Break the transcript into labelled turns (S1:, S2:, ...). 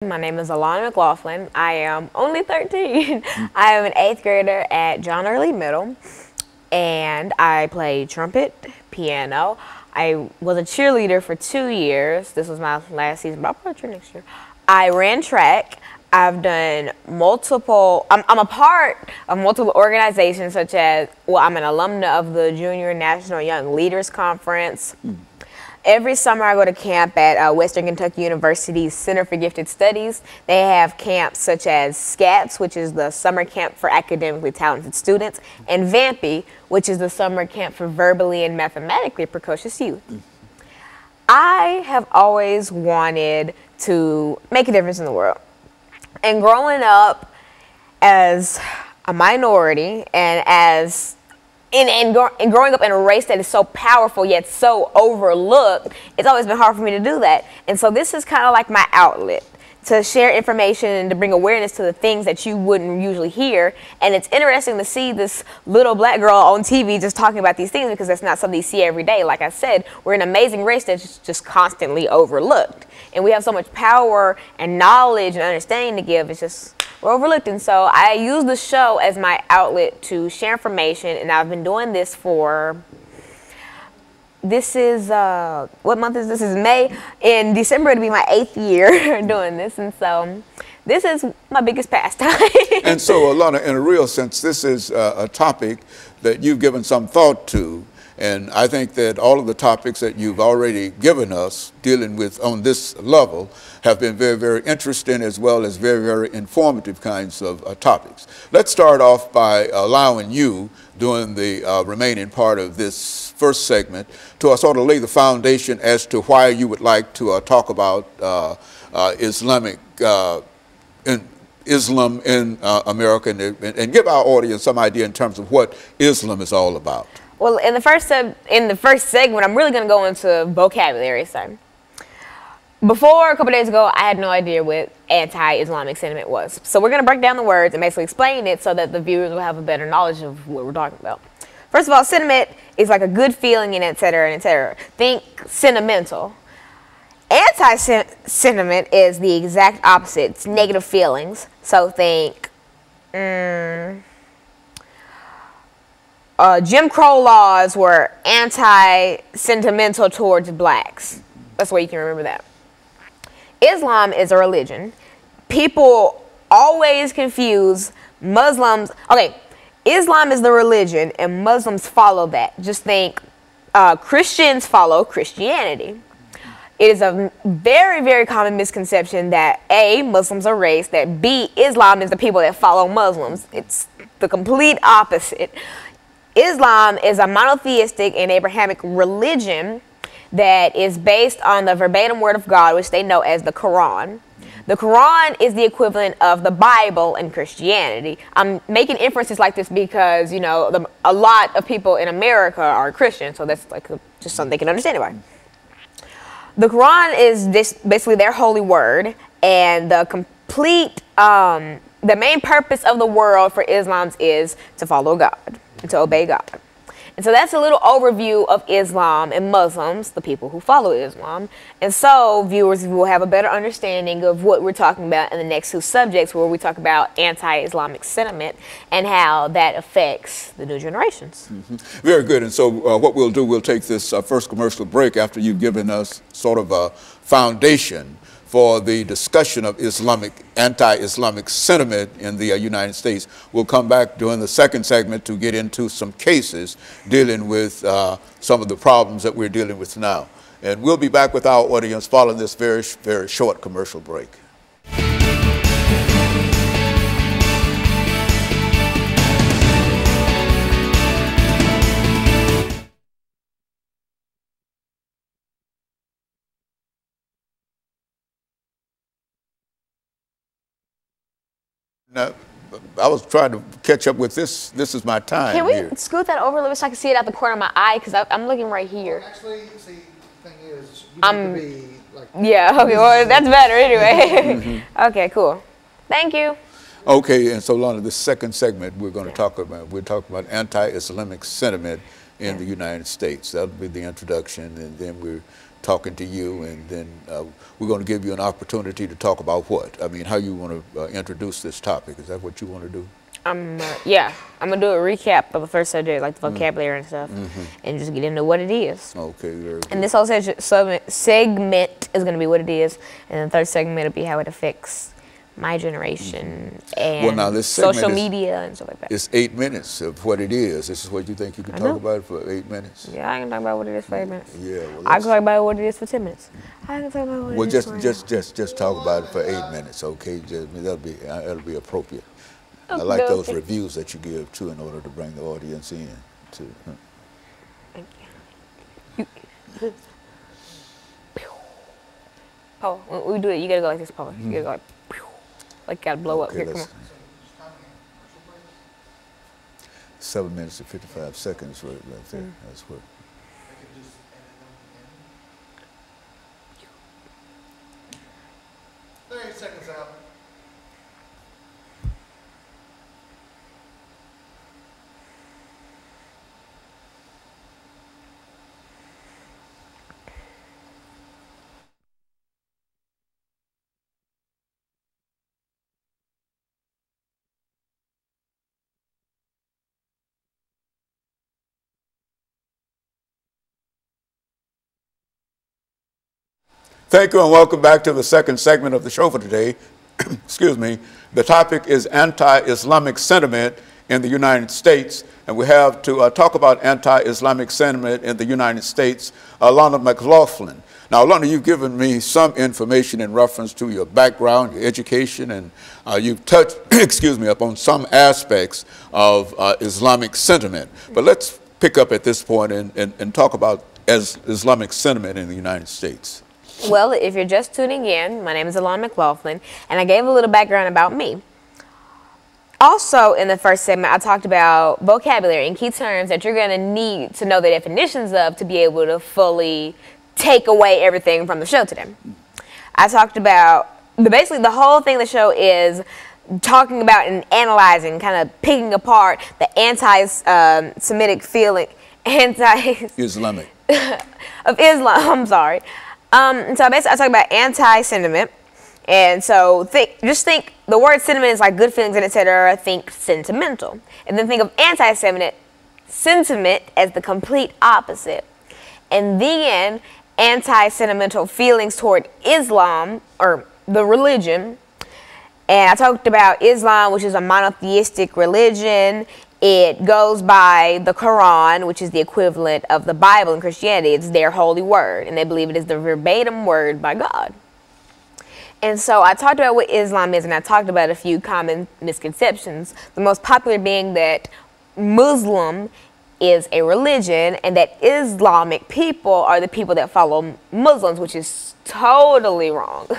S1: My name is Alana McLaughlin. I am only 13. I am an 8th grader at John Early Middle, and I play trumpet, piano. I was a cheerleader for 2 years. This was my last season, but I'll probably cheer next year. I ran track. I've done multiple, I'm a part of multiple organizations such as, well, I'm an alumna of the Junior National Young Leaders Conference. Every summer I go to camp at Western Kentucky University's Center for Gifted Studies. They have camps such as SCATS, which is the summer camp for academically talented students, and VAMPY, which is the summer camp for verbally and mathematically precocious youth. I have always wanted to make a difference in the world. And growing up as a minority and as and growing up in a race that is so powerful yet so overlooked, it's always been hard for me to do that. And so this is kind of like my outlet to share information and to bring awareness to the things that you wouldn't usually hear. And it's interesting to see this little black girl on TV just talking about these things, because that's not something you see every day. Like I said, we're an amazing race that's just constantly overlooked. And we have so much power and knowledge and understanding to give. It's just, we're overlooked. And so I use the show as my outlet to share information, and I've been doing this for, this is, what month is this? This is May. In December, it'll be my 8th year doing this, and so this is my biggest pastime.
S2: And so, Alana, in a real sense, this is a topic that you've given some thought to, and I think that all of the topics that you've already given us dealing with on this level have been very, very interesting, as well as very, very informative kinds of topics. Let's start off by allowing you, during the remaining part of this first segment, to sort of lay the foundation as to why you would like to talk about Islam in America, and give our audience some idea in terms of what Islam is all about.
S1: Well, in the first segment, I'm really going to go into vocabulary. So, before a couple days ago, I had no idea what anti-Islamic sentiment was. So we're going to break down the words and basically explain it so that the viewers will have a better knowledge of what we're talking about. First of all, sentiment is like a good feeling, and etc. and etc. Think sentimental. Anti-sentiment is the exact opposite. It's negative feelings. So think, Jim Crow laws were anti-sentimental towards blacks. That's why you can remember that. Islam is a religion. People always confuse Muslims. Okay, Islam is the religion and Muslims follow that. Just think Christians follow Christianity. It is a very, very common misconception that A, Muslims are race, that B, Islam is the people that follow Muslims. It's the complete opposite. Islam is a monotheistic and Abrahamic religion that is based on the verbatim word of God, which they know as the Quran. The Quran is the equivalent of the Bible in Christianity. I'm making inferences like this because, you know, a lot of people in America are Christian, so that's like just something they can understand about. The Quran is basically their holy word, and the complete, the main purpose of the world for Islam is to follow God and to obey God. And so that's a little overview of Islam and Muslims, the people who follow Islam. And so viewers will have a better understanding of what we're talking about in the next 2 subjects, where we talk about anti-Islamic sentiment and how that affects the new generations.
S2: Very good. And so what we'll do, we'll take this first commercial break after you've given us sort of a foundation for the discussion of anti-Islamic sentiment in the United States. We'll come back during the second segment to get into some cases dealing with some of the problems that we're dealing with now. And we'll be back with our audience following this very, very short commercial break. Now, I was trying to catch up with this. This is my time.
S1: Can we
S2: here.
S1: scoot that over a little bit so I can see it out the corner of my eye? Because I'm looking right here.
S3: Well, actually, see, the thing is, you need to be like...
S1: Yeah, okay, well, that's better anyway. Okay, cool. Thank you.
S2: Okay, and so, Lana, the second segment we're going to talk about anti-Islamic sentiment in the United States. That'll be the introduction, and then we're talking to you, and then we're going to give you an opportunity to talk about what? I mean, how you want to introduce this topic. Is that what you want to do?
S1: Yeah, I'm gonna do a recap of the first subject, like the vocabulary and stuff, and just get into what it is.
S2: Okay, very good.
S1: And this whole segment is gonna be what it is, and the third segment will be how it affects my generation and
S2: well, now this
S1: social media and stuff like that.
S2: It's 8 minutes of what it is. This is what you think you can talk about it for 8 minutes?
S1: Yeah, I can talk about what it is for 8 minutes.
S2: Yeah, well,
S1: I can talk about what it is for 10 minutes. I can talk about what it is for
S2: just talk about it for 8 minutes, okay? That'll be appropriate. I
S1: Okay,
S2: like those
S1: okay.
S2: reviews that you give too, in order to bring the audience in.
S1: Thank you. Paul, when we do it, you gotta go like this, Paul. You gotta go like you gotta blow up.
S2: Okay,
S1: Here, come on.
S2: 7 minutes and 55 seconds right there. That's what.
S3: 30 seconds out.
S2: Thank you and welcome back to the second segment of the show for today. Excuse me. The topic is anti-Islamic sentiment in the United States, and we have to talk about anti-Islamic sentiment in the United States, Alana McLaughlin. Now, Alana, you've given me some information in reference to your background, your education, and you've touched, excuse me, upon some aspects of Islamic sentiment. But let's pick up at this point and talk about Islamic sentiment in the United States.
S1: Well, if you're just tuning in, my name is Alana McLaughlin, and I gave a little background about me. Also, in the first segment, I talked about vocabulary and key terms that you're going to need to know the definitions of to be able to fully take away everything from the show today. I talked about, basically the whole thing of the show is talking about and analyzing, kind of picking apart the anti-Semitic feeling,
S2: Islamic.
S1: of Islam, I'm sorry. So basically I talk about anti-sentiment. And so just think the word sentiment is like good feelings and etc. Think sentimental. And then think of anti-sentiment as the complete opposite. And then anti-sentimental feelings toward Islam, or the religion. And I talked about Islam, which is a monotheistic religion. It goes by the Quran, which is the equivalent of the Bible in Christianity. It's their holy word, and they believe it is the verbatim word by God. And so I talked about what Islam is, and I talked about a few common misconceptions. The most popular being that Muslim is a religion, and that Islamic people are the people that follow Muslims, which is totally wrong.